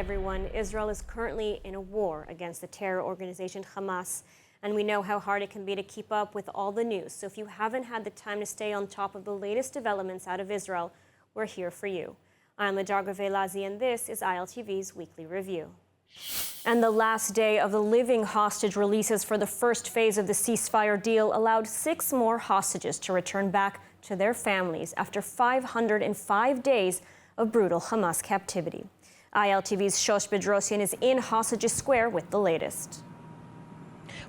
everyone. Israel is currently in a war against the terror organization Hamas, and we know how hard it can be to keep up with all the news. So if you haven't had the time to stay on top of the latest developments out of Israel, we're here for you. I'm Lajarga Velazi, and this is ILTV's Weekly Review. And the last day of the living hostage releases for the first phase of the ceasefire deal allowed 6 more hostages to return back to their families after 505 days of brutal Hamas captivity. ILTV's Shosh Bedrosian is in Hostages Square with the latest.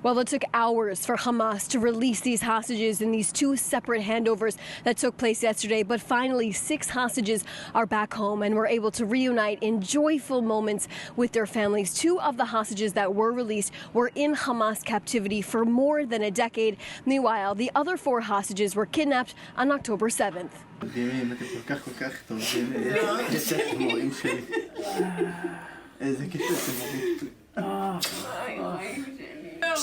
Well, it took hours for Hamas to release these hostages in these 2 separate handovers that took place yesterday. But finally, 6 hostages are back home and were able to reunite in joyful moments with their families. 2 of the hostages that were released were in Hamas captivity for more than a decade. Meanwhile, the other 4 hostages were kidnapped on October 7th.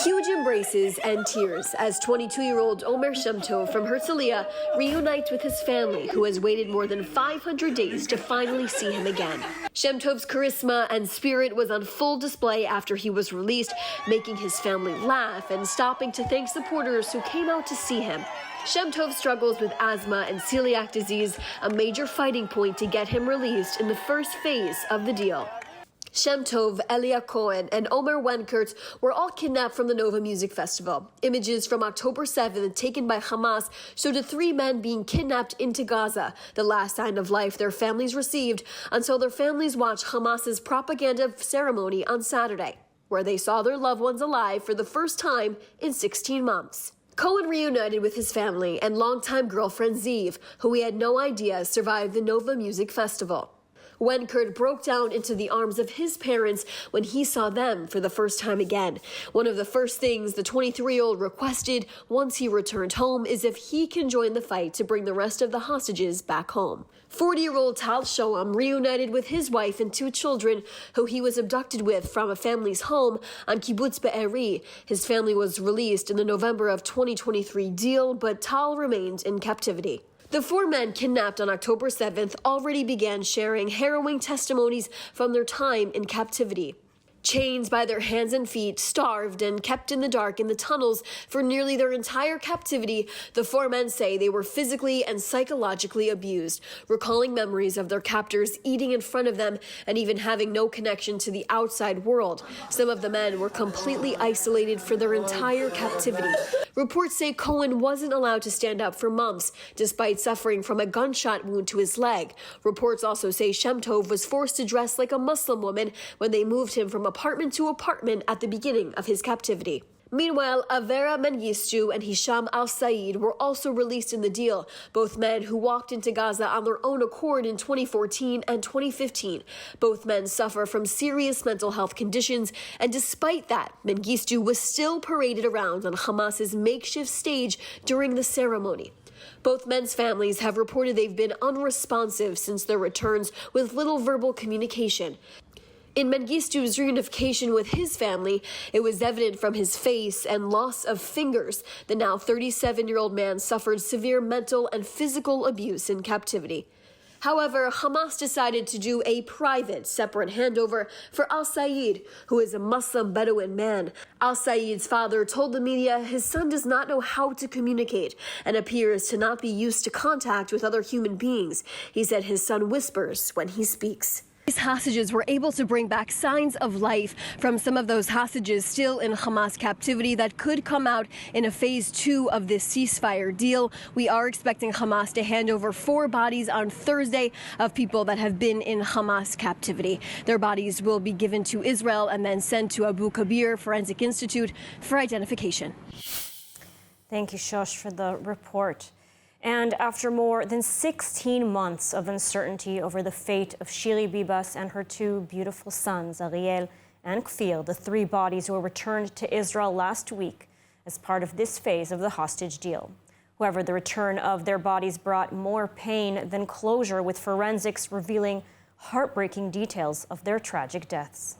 Huge embraces and tears as 22-year-old Omer Shem Tov from Herzliya reunites with his family, who has waited more than 500 days to finally see him again. Shem Tov's charisma and spirit was on full display after he was released, making his family laugh and stopping to thank supporters who came out to see him. Shem Tov struggles with asthma and celiac disease, a major fighting point to get him released in the first phase of the deal. Shem Tov, Elia Cohen, and Omer Wenkert were all kidnapped from the Nova Music Festival. Images from October 7th taken by Hamas showed the 3 men being kidnapped into Gaza, the last sign of life their families received until their families watched Hamas's propaganda ceremony on Saturday, where they saw their loved ones alive for the first time in 16 months. Cohen reunited with his family and longtime girlfriend Ziv, who he had no idea survived the Nova Music Festival. Wenkert broke down into the arms of his parents when he saw them for the first time again. One of the first things the 23-year-old requested once he returned home is if he can join the fight to bring the rest of the hostages back home. 40-year-old Tal Shoam reunited with his wife and 2 children who he was abducted with from a family's home on Kibbutz Be'eri. His family was released in the November of 2023 deal, but Tal remained in captivity. The 4 men kidnapped on October 7th already began sharing harrowing testimonies from their time in captivity. Chains by their hands and feet, starved and kept in the dark in the tunnels for nearly their entire captivity, the 4 men say they were physically and psychologically abused, recalling memories of their captors eating in front of them and even having no connection to the outside world. Some of the men were completely isolated for their entire captivity. Reports say Cohen wasn't allowed to stand up for months, despite suffering from a gunshot wound to his leg. Reports also say Shem Tov was forced to dress like a Muslim woman when they moved him from apartment to apartment at the beginning of his captivity. Meanwhile, Avera Mengistu and Hisham al-Said were also released in the deal, both men who walked into Gaza on their own accord in 2014 and 2015. Both men suffer from serious mental health conditions, and despite that, Mengistu was still paraded around on Hamas's makeshift stage during the ceremony. Both men's families have reported they've been unresponsive since their returns, with little verbal communication. In Mengistu's reunification with his family, it was evident from his face and loss of fingers. The now 37-year-old man suffered severe mental and physical abuse in captivity. However, Hamas decided to do a private, separate handover for al-Said, who is a Muslim Bedouin man. Al-Said's father told the media his son does not know how to communicate and appears to not be used to contact with other human beings. He said his son whispers when he speaks. These hostages were able to bring back signs of life from some of those hostages still in Hamas captivity that could come out in a phase 2 of this ceasefire deal. We are expecting Hamas to hand over 4 bodies on Thursday of people that have been in Hamas captivity. Their bodies will be given to Israel and then sent to Abu Kabir Forensic Institute for identification. Thank you, Shosh, for the report. And after more than 16 months of uncertainty over the fate of Shiri Bibas and her 2 beautiful sons, Ariel and Kfir, the 3 bodies were returned to Israel last week as part of this phase of the hostage deal. However, the return of their bodies brought more pain than closure, with forensics revealing heartbreaking details of their tragic deaths.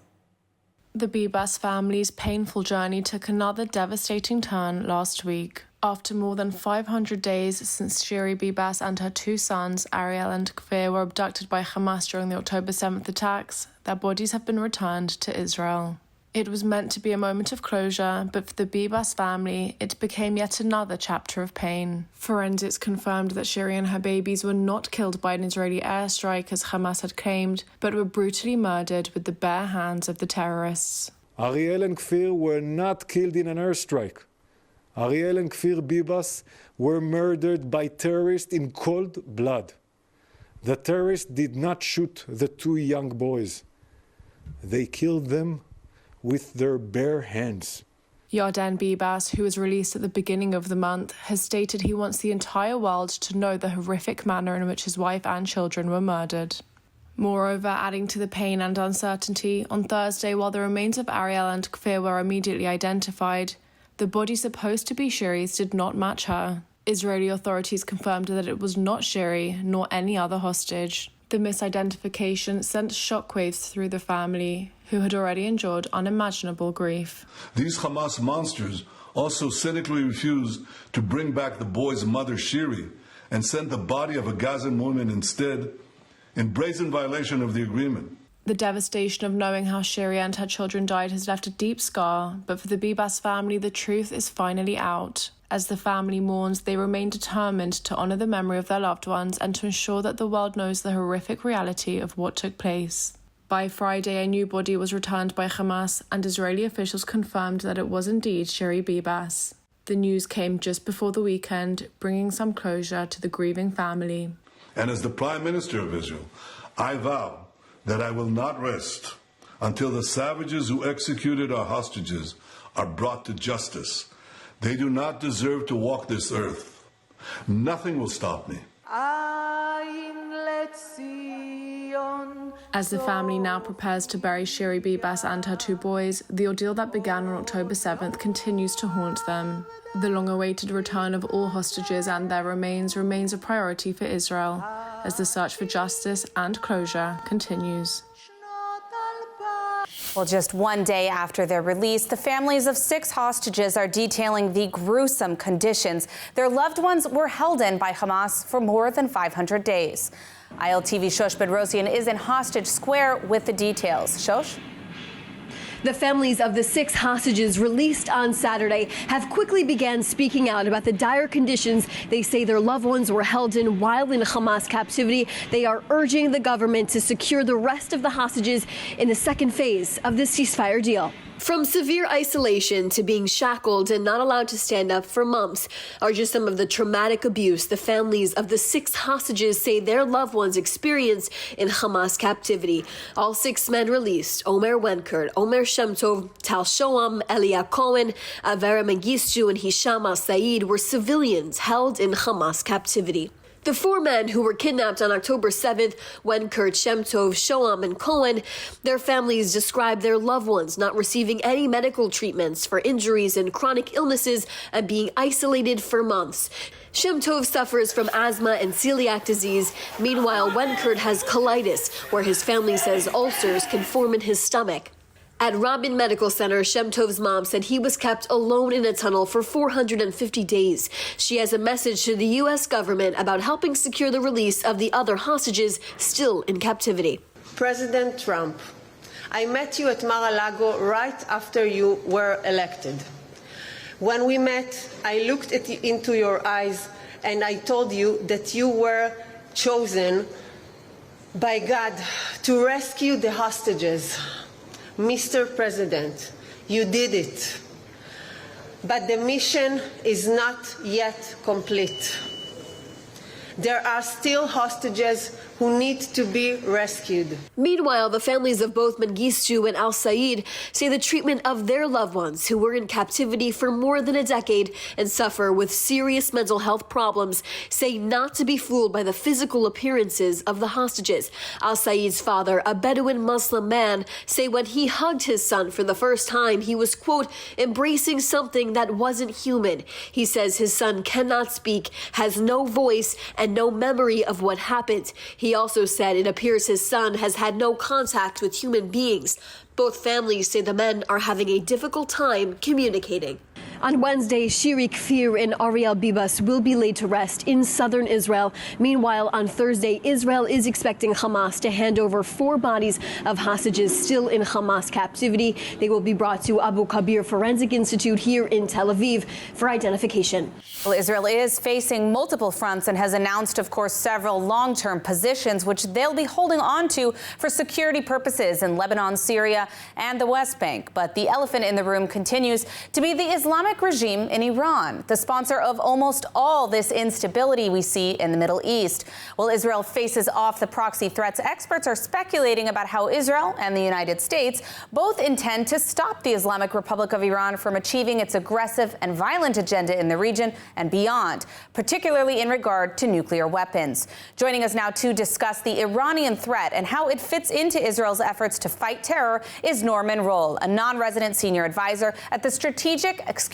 The Bibas family's painful journey took another devastating turn last week. After more than 500 days since Shiri Bibas and her two sons, Ariel and Kfir, were abducted by Hamas during the October 7th attacks, their bodies have been returned to Israel. It was meant to be a moment of closure, but for the Bibas family, it became yet another chapter of pain. Forensics confirmed that Shiri and her babies were not killed by an Israeli airstrike as Hamas had claimed, but were brutally murdered with the bare hands of the terrorists. Ariel and Kfir were not killed in an airstrike. Ariel and Kfir Bibas were murdered by terrorists in cold blood. The terrorists did not shoot the two young boys. They killed them with their bare hands. Yarden Bibas, who was released at the beginning of the month, has stated he wants the entire world to know the horrific manner in which his wife and children were murdered. Moreover, adding to the pain and uncertainty, on Thursday, while the remains of Ariel and Kfir were immediately identified, the body supposed to be Shiri's did not match her. Israeli authorities confirmed that it was not Shiri nor any other hostage. The misidentification sent shockwaves through the family, who had already endured unimaginable grief. These Hamas monsters also cynically refused to bring back the boy's mother, Shiri, and sent the body of a Gazan woman instead, in brazen violation of the agreement. The devastation of knowing how Shiri and her children died has left a deep scar, but for the Bibas family, the truth is finally out. As the family mourns, they remain determined to honour the memory of their loved ones and to ensure that the world knows the horrific reality of what took place. By Friday, a new body was returned by Hamas, and Israeli officials confirmed that it was indeed Shiri Bibas. The news came just before the weekend, bringing some closure to the grieving family. And as the Prime Minister of Israel, I vow that I will not rest until the savages who executed our hostages are brought to justice. They do not deserve to walk this earth. Nothing will stop me. As the family now prepares to bury Shiri Bibas and her two boys, the ordeal that began on October 7th continues to haunt them. The long-awaited return of all hostages and their remains remains a priority for Israel, as the search for justice and closure continues. Well, just one day after their release, the families of 6 hostages are detailing the gruesome conditions their loved ones were held in by Hamas for more than 500 days. ILTV Shosh Bedrosian is in Hostage Square with the details. Shosh? The families of the 6 hostages released on Saturday have quickly began speaking out about the dire conditions they say their loved ones were held in while in Hamas captivity. They are urging the government to secure the rest of the hostages in the second phase of the ceasefire deal. From severe isolation to being shackled and not allowed to stand up for months are just some of the traumatic abuse the families of the 6 hostages say their loved ones experienced in Hamas captivity. All 6 men released, Omer Wenkert, Omer Shemtov, Tal Shoam, Elia Cohen, Avera Mengistu, and Hisham al-Said were civilians held in Hamas captivity. The 4 men who were kidnapped on October 7th, Wenkert, Shemtov, Shoam, and Cohen, their families described their loved ones not receiving any medical treatments for injuries and chronic illnesses and being isolated for months. Shemtov suffers from asthma and celiac disease. Meanwhile, Wenkert has colitis, where his family says ulcers can form in his stomach. At Rabin Medical Center, Shemtov's mom said he was kept alone in a tunnel for 450 days. She has a message to the U.S. government about helping secure the release of the other hostages still in captivity. President Trump, I met you at Mar-a-Lago right after you were elected. When we met, I looked into your eyes and I told you that you were chosen by God to rescue the hostages. Mr. President, you did it, but the mission is not yet complete. There are still hostages who need to be rescued. Meanwhile, the families of both Mengistu and al-Said say the treatment of their loved ones who were in captivity for more than a decade and suffer with serious mental health problems say not to be fooled by the physical appearances of the hostages. Al-Said's father, a Bedouin Muslim man, say when he hugged his son for the first time, he was, quote, embracing something that wasn't human. He says his son cannot speak, has no voice, and no memory of what happened. He also said it appears his son has had no contact with human beings. Both families say the men are having a difficult time communicating. On Wednesday, Shiri Kfir and Ariel Bibas will be laid to rest in southern Israel. Meanwhile, on Thursday, Israel is expecting Hamas to hand over 4 bodies of hostages still in Hamas captivity. They will be brought to Abu Kabir Forensic Institute here in Tel Aviv for identification. Well, Israel is facing multiple fronts and has announced, of course, several long-term positions which they'll be holding on to for security purposes in Lebanon, Syria, and the West Bank. But the elephant in the room continues to be the Islamic regime in Iran, the sponsor of almost all this instability we see in the Middle East. While Israel faces off the proxy threats, experts are speculating about how Israel and the United States both intend to stop the Islamic Republic of Iran from achieving its aggressive and violent agenda in the region and beyond, particularly in regard to nuclear weapons. Joining us now to discuss the Iranian threat and how it fits into Israel's efforts to fight terror is Norman Roll, a non-resident senior advisor at the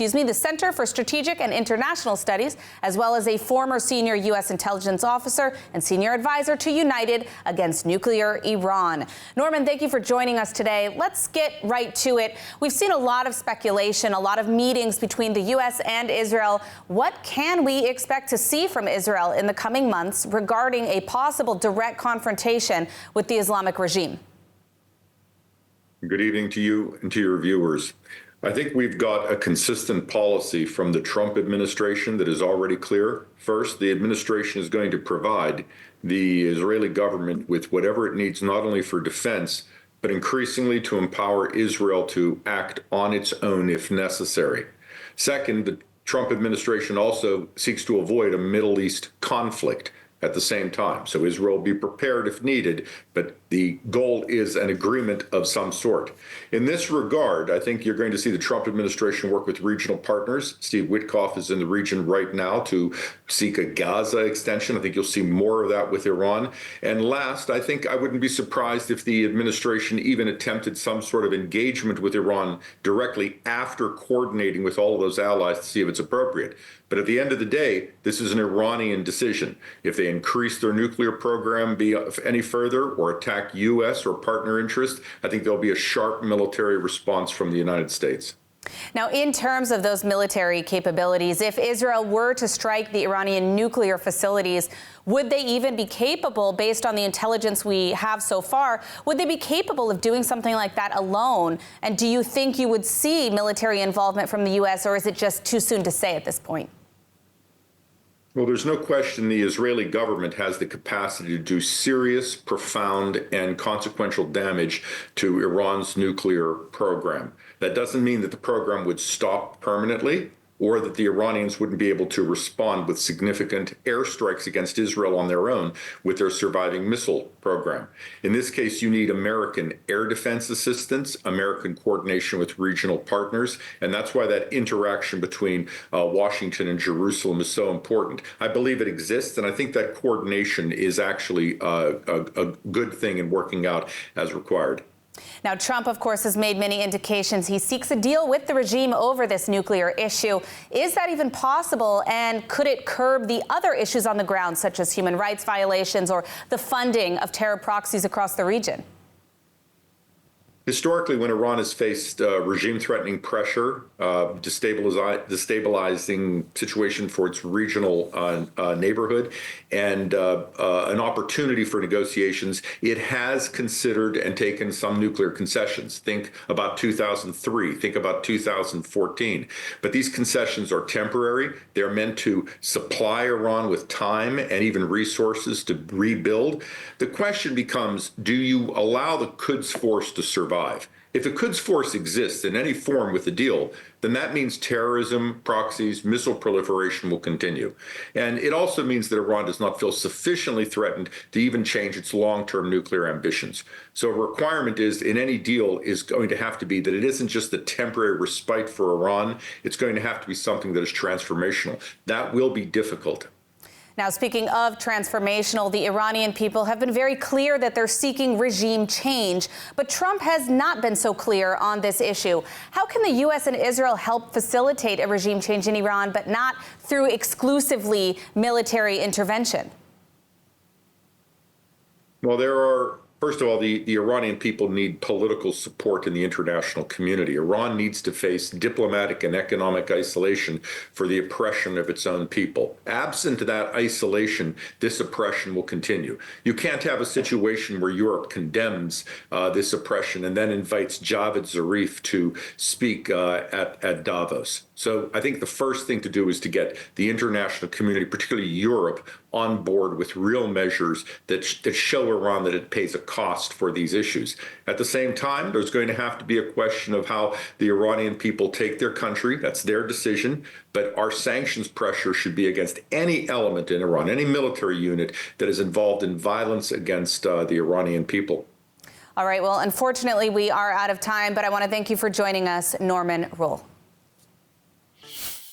Center for Strategic and International Studies, as well as a former senior U.S. intelligence officer and senior advisor to United Against Nuclear Iran. Norman, thank you for joining us today. Let's get right to it. We've seen a lot of speculation, a lot of meetings between the U.S. and Israel. What can we expect to see from Israel in the coming months regarding a possible direct confrontation with the Islamic regime? Good evening to you and to your viewers. I think we've got a consistent policy from the Trump administration that is already clear. First, the administration is going to provide the Israeli government with whatever it needs, not only for defense, but increasingly to empower Israel to act on its own if necessary. Second, the Trump administration also seeks to avoid a Middle East conflict at the same time. So Israel will be prepared if needed, but the goal is an agreement of some sort. In this regard, I think you're going to see the Trump administration work with regional partners. Steve Witkoff is in the region right now to seek a Gaza extension. I think you'll see more of that with Iran. And last, I think I wouldn't be surprised if the administration even attempted some sort of engagement with Iran directly after coordinating with all of those allies to see if it's appropriate. But at the end of the day, this is an Iranian decision. If they increase their nuclear program any further or attack U.S. or partner interest, I think there'll be a sharp military response from the United States. Now, in terms of those military capabilities, if Israel were to strike the Iranian nuclear facilities, would they even be capable, based on the intelligence we have so far, would they be capable of doing something like that alone? And do you think you would see military involvement from the U.S., or is it just too soon to say at this point? Well, there's no question the Israeli government has the capacity to do serious, profound, and consequential damage to Iran's nuclear program. That doesn't mean that the program would stop permanently, or that the Iranians wouldn't be able to respond with significant airstrikes against Israel on their own with their surviving missile program. In this case, you need American air defense assistance, American coordination with regional partners, and that's why that interaction between Washington and Jerusalem is so important. I believe it exists, and I think that coordination is actually a good thing in working out as required. Now, Trump, of course, has made many indications he seeks a deal with the regime over this nuclear issue. Is that even possible? And could it curb the other issues on the ground, such as human rights violations or the funding of terror proxies across the region? Historically, when Iran has faced regime-threatening pressure, destabilizing situation for its regional neighborhood, and an opportunity for negotiations, it has considered and taken some nuclear concessions. Think about 2003, think about 2014. But these concessions are temporary. They're meant to supply Iran with time and even resources to rebuild. The question becomes, do you allow the Quds Force to survive? If the Quds Force exists in any form with the deal, then that means terrorism, proxies, missile proliferation will continue. And it also means that Iran does not feel sufficiently threatened to even change its long-term nuclear ambitions. So a requirement is, in any deal, is going to have to be that it isn't just a temporary respite for Iran. It's going to have to be something that is transformational. That will be difficult. Now, speaking of transformational, the Iranian people have been very clear that they're seeking regime change, but Trump has not been so clear on this issue. How can the U.S. and Israel help facilitate a regime change in Iran, but not through exclusively military intervention? Well, there are First of all, the Iranian people need political support in the international community. Iran needs to face diplomatic and economic isolation for the oppression of its own people. Absent that isolation, this oppression will continue. You can't have a situation where Europe condemns this oppression and then invites Javad Zarif to speak at Davos. So I think the first thing to do is to get the international community, particularly Europe, on board with real measures that show Iran that it pays a cost for these issues. At the same time, there's going to have to be a question of how the Iranian people take their country. That's their decision. But our sanctions pressure should be against any element in Iran, any military unit that is involved in violence against the Iranian people. All right, well, unfortunately, we are out of time, but I want to thank you for joining us, Norman Rule.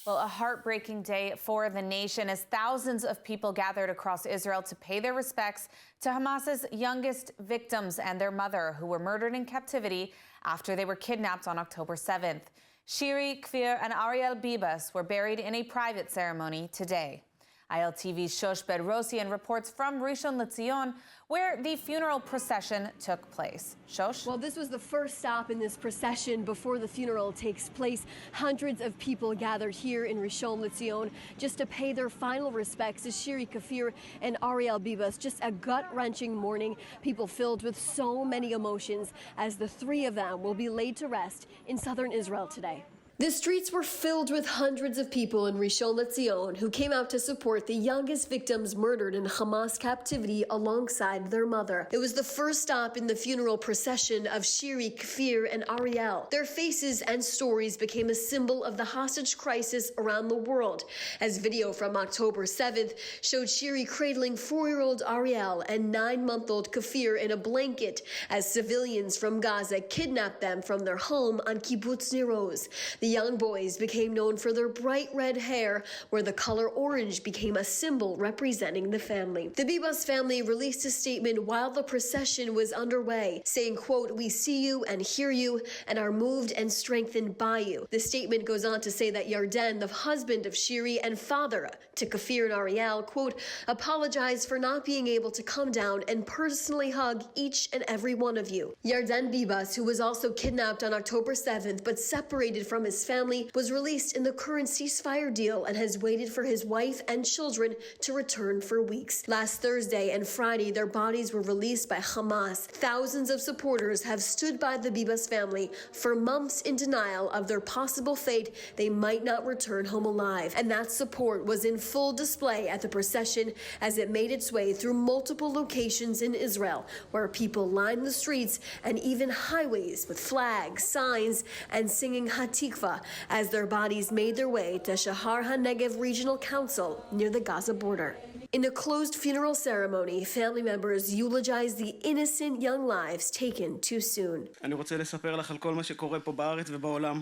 Well, a heartbreaking day for the nation as thousands of people gathered across Israel to pay their respects to Hamas's youngest victims and their mother, who were murdered in captivity after they were kidnapped on October 7th. Shiri, Kfir, and Ariel Bibas were buried in a private ceremony today. ILTV's Shosh Bedrosian reports from Rishon LeZion, where the funeral procession took place. Shosh? Well, this was the first stop in this procession before the funeral takes place. Hundreds of people gathered here in Rishon LeZion just to pay their final respects to Shiri, Kfir, and Ariel Bibas. Just a gut-wrenching morning, people filled with so many emotions as the three of them will be laid to rest in southern Israel today. The streets were filled with hundreds of people in Rishon LeZion who came out to support the youngest victims murdered in Hamas captivity alongside their mother. It was the first stop in the funeral procession of Shiri, Kfir, and Ariel. Their faces and stories became a symbol of the hostage crisis around the world, as video from October 7th showed Shiri cradling 4-year-old Ariel and 9-month-old Kfir in a blanket as civilians from Gaza kidnapped them from their home on Kibbutz Nir Oz. The young boys became known for their bright red hair, where the color orange became a symbol representing the family. The Bibas family released a statement while the procession was underway, saying, quote, "We see you and hear you and are moved and strengthened by you." The statement goes on to say that Yarden, the husband of Shiri and father to Kfir and Ariel, quote, "apologized for not being able to come down and personally hug each and every one of you." Yarden Bibas, who was also kidnapped on October 7th but separated from his family, was released in the current ceasefire deal and has waited for his wife and children to return for weeks. Last Thursday and Friday, their bodies were released by Hamas. Thousands of supporters have stood by the Bibas family for months in denial of their possible fate. They might not return home alive. And that support was in full display at the procession as it made its way through multiple locations in Israel, where people lined the streets and even highways with flags, signs, and singing Hatikva as their bodies made their way to Shahar HaNegev Regional Council near the Gaza border. In a closed funeral ceremony, family members eulogized the innocent young lives taken too soon. אני רוצה לספר לך על כל מה שקורה פה בארץ ובעולם.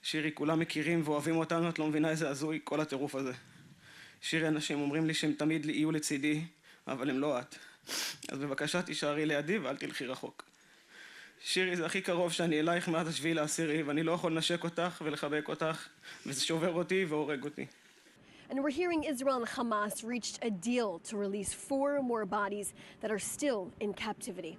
שירי, כולם מכירים ואוהבים אותנו, את לא מבינה איזה הזוי כל הטירוף הזה. שירי, אנשים אומרים לי שהם תמיד יהיו לצידי, אבל הם לא את. אז בבקשה תישארי לידי ואל תלכי רחוק. שירי, זה הכי קרוב שאני אלייך מאז 7/10, ואני לא יכול לנשק אותך ולחבק אותך, וזה שובר אותי והורג אותי. And we're hearing Israel and Hamas reached a deal to release 4 more bodies that are still in captivity.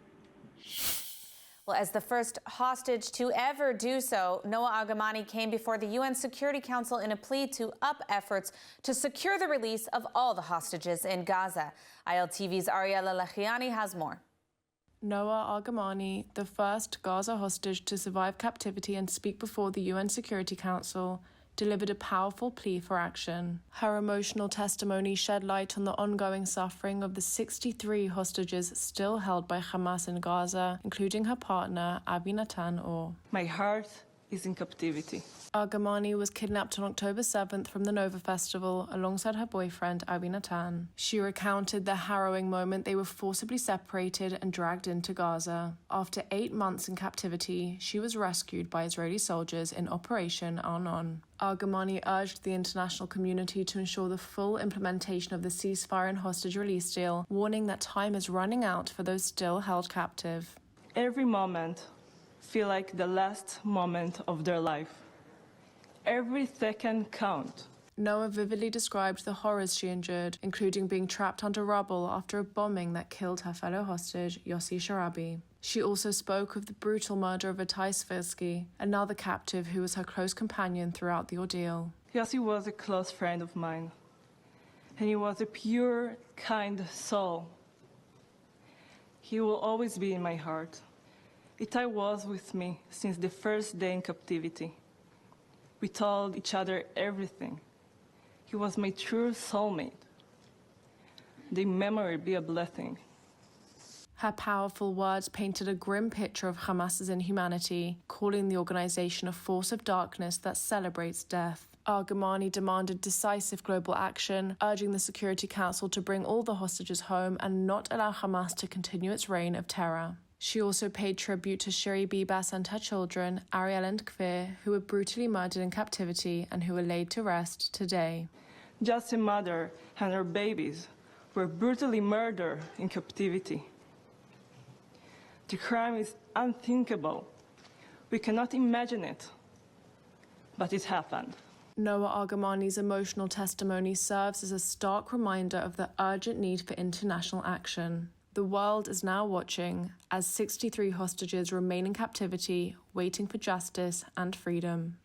Well, as the first hostage to ever do so, Noah Agamani came before the UN Security Council in a plea to up efforts to secure the release of all the hostages in Gaza. ILTV's Ariella Lachiani has more. Noah Agamani, the first Gaza hostage to survive captivity and speak before the UN Security Council, delivered a powerful plea for action. Her emotional testimony shed light on the ongoing suffering of the 63 hostages still held by Hamas in Gaza, including her partner, Abi Natan Or. My heart is in captivity. Agamani was kidnapped on October 7th from the Nova Festival alongside her boyfriend, Abi Natan. She recounted the harrowing moment they were forcibly separated and dragged into Gaza. After 8 months in captivity, she was rescued by Israeli soldiers in Operation Arnon. Agamani urged the international community to ensure the full implementation of the ceasefire and hostage release deal, warning that time is running out for those still held captive. Every moment feel like the last moment of their life. Every second count. Noah vividly described the horrors she endured, including being trapped under rubble after a bombing that killed her fellow hostage, Yossi Sharabi. She also spoke of the brutal murder of Itai Svirsky, another captive who was her close companion throughout the ordeal. Yossi was a close friend of mine, and he was a pure, kind soul. He will always be in my heart. Itai was with me since the first day in captivity. We told each other everything. He was my true soulmate. May memory be a blessing. Her powerful words painted a grim picture of Hamas's inhumanity, calling the organization a force of darkness that celebrates death. Argamani demanded decisive global action, urging the Security Council to bring all the hostages home and not allow Hamas to continue its reign of terror. She also paid tribute to Shiri Bibas and her children, Ariel and Kfir, who were brutally murdered in captivity and who were laid to rest today. Just a mother and her babies were brutally murdered in captivity. The crime is unthinkable. We cannot imagine it, but it happened. Noah Argamani's emotional testimony serves as a stark reminder of the urgent need for international action. The world is now watching as 63 hostages remain in captivity, waiting for justice and freedom.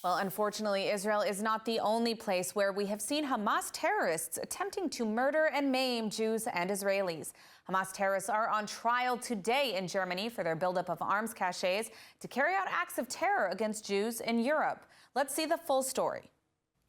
Well, unfortunately, Israel is not the only place where we have seen Hamas terrorists attempting to murder and maim Jews and Israelis. Hamas terrorists are on trial today in Germany for their buildup of arms caches to carry out acts of terror against Jews in Europe. Let's see the full story.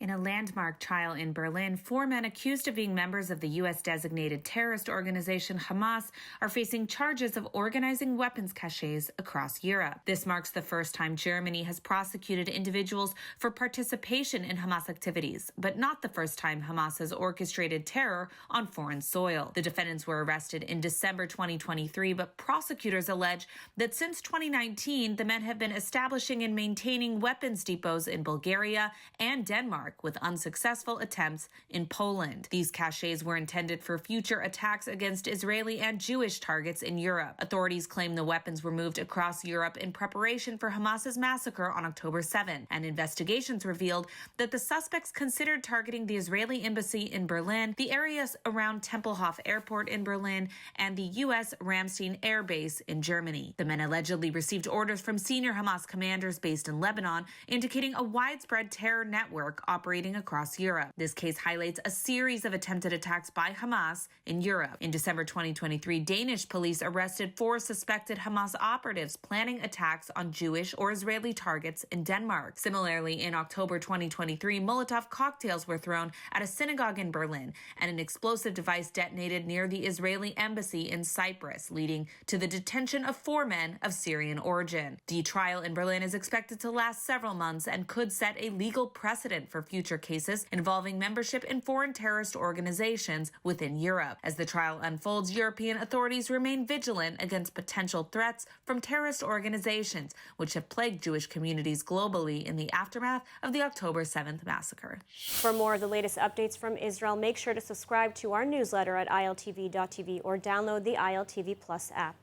In a landmark trial in Berlin, 4 men accused of being members of the U.S.-designated terrorist organization Hamas are facing charges of organizing weapons caches across Europe. This marks the first time Germany has prosecuted individuals for participation in Hamas activities, but not the first time Hamas has orchestrated terror on foreign soil. The defendants were arrested in December 2023, but prosecutors allege that since 2019, the men have been establishing and maintaining weapons depots in Bulgaria and Denmark, with unsuccessful attempts in Poland. These caches were intended for future attacks against Israeli and Jewish targets in Europe. Authorities claim the weapons were moved across Europe in preparation for Hamas's massacre on October 7, and investigations revealed that the suspects considered targeting the Israeli embassy in Berlin, the areas around Tempelhof Airport in Berlin, and the U.S. Ramstein Air Base in Germany. The men allegedly received orders from senior Hamas commanders based in Lebanon, indicating a widespread terror network operating across Europe. This case highlights a series of attempted attacks by Hamas in Europe. In December 2023, Danish police arrested 4 suspected Hamas operatives planning attacks on Jewish or Israeli targets in Denmark. Similarly, in October 2023, Molotov cocktails were thrown at a synagogue in Berlin, and an explosive device detonated near the Israeli embassy in Cyprus, leading to the detention of 4 men of Syrian origin. The trial in Berlin is expected to last several months and could set a legal precedent for future cases involving membership in foreign terrorist organizations within Europe. As the trial unfolds, European authorities remain vigilant against potential threats from terrorist organizations, which have plagued Jewish communities globally in the aftermath of the October 7th massacre. For more of the latest updates from Israel, make sure to subscribe to our newsletter at iltv.tv or download the ILTV Plus app.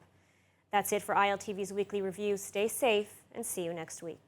That's it for ILTV's weekly review. Stay safe and see you next week.